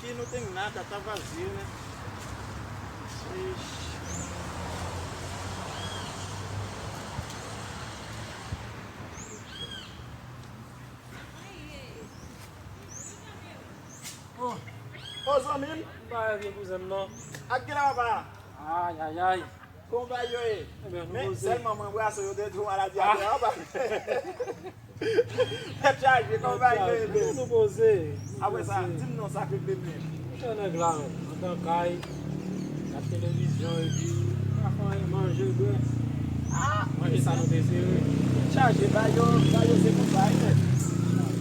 aqui não tem nada, tá vazio, né? Ixi. Ô, Zamil, Vai vir com os não. aqui não vai. Ai, ai, ai. Como vai aí? Não Se ele mamãe braço eu dentro de uma área de água. É charge, como vai aí? Não gozei. Ah, mas tu não sabe beber mesmo. Eu não é claro. Então cai. A televisão aqui. Manger, Ah, mas tá no desenho. charge, vai eu sei como vai, né?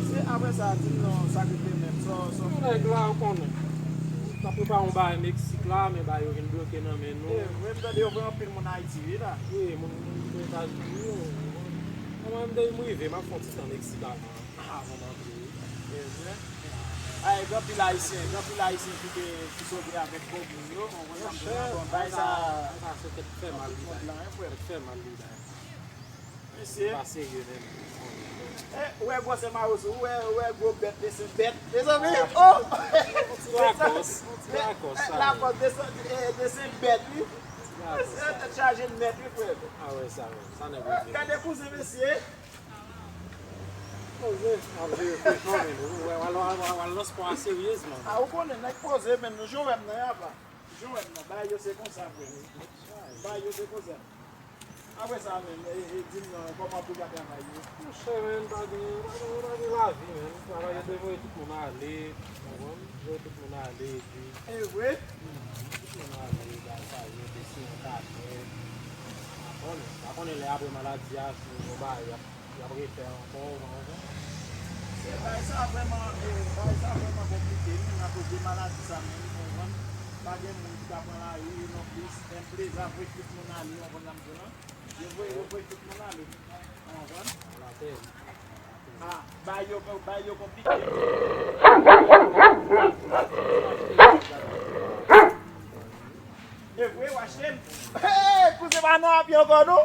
Se a pessoa não sabe beber mesmo, só. Não é claro como. Tá preparando um bairro Mexique lá, meu bairro vindo bloqueio na menu. Mesmo eu vou para o Haiti, tá? Oui, mon États-Unis, on m'a demandé de m'y ma fonte c'est en Mexique là. Ah, Aí, gampi haïtien qui sont avec Bobo, on va ça. Ah, c'est fait mal. Fait mal. Monsieur, Pas sérieux même. où est você mais où est go bête desse bête? Les amis, oh! Lacoste, Lacoste desse bête, oui. C'est chargé de mettre, oui, frère. Ah ouais, ça n'est pas bien. Cadê cousin, monsieur? Alors, c'est pas sérieusement. Ah, vous connaissez, n'est posé, mais nous jouons même, jouons même, bah, je sais comme ça, frère. Bah, je sais comme ça. Après ça, dis-moi, comment tu vas travailler? Não sei, mano, tá de lá, mano. Trabalho de noite com nada ali, noite com nada ali. É, oui? Quando ele abre maladie, assim, no bairro, e abre ferro, Vai ser vraiment compliqué, mais à cause des maladies, ça même, pas de monde qui apprend la rue, non plus, empresa, foi tout le monde ali, on va dire, non? Je vois tout le monde ali, on va? Ah, bairro compliqué. Eu vou, eu achei. Ei, você vai no avião agora, não?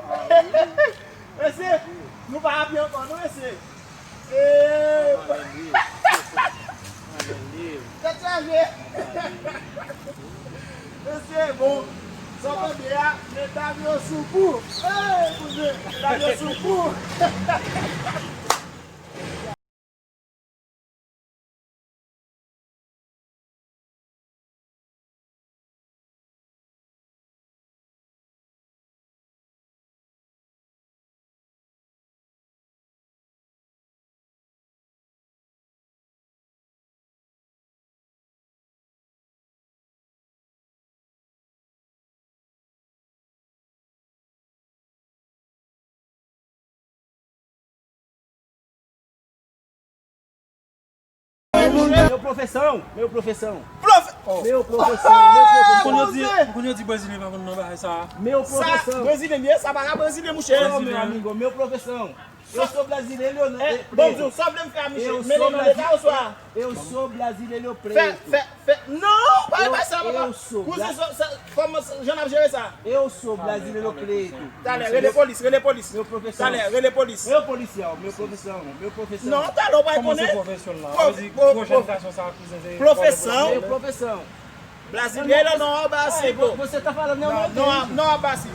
Esse, não vai avião agora, não, esse? Ei, deixa eu ver. Esse é bom. Só pra ver, me dá meu suco. Ei, você, dá meu suco. Meu professão. Meu professor. Quando eu digo brasileiro, não vai essa. Meu professão. Brasileiro, sabe brasileiro, Ô, meu amigo, meu professão. Eu sou brasileiro, eu não. Bonjour, só pra me ficar mexendo. Eu sou brasileiro preto. Não, vai saber. Eu sou. Como já não gerei ça? Eu sou brasileiro preto. Tá, relé police. Meu professor. Tá, relé police. Meu policial, meu professão. Não, tá, não vai Como poner. você professor lá? Profissão. Meu professão. Brasileiro não é assim, pô. Você tá falando, não, Não é assim.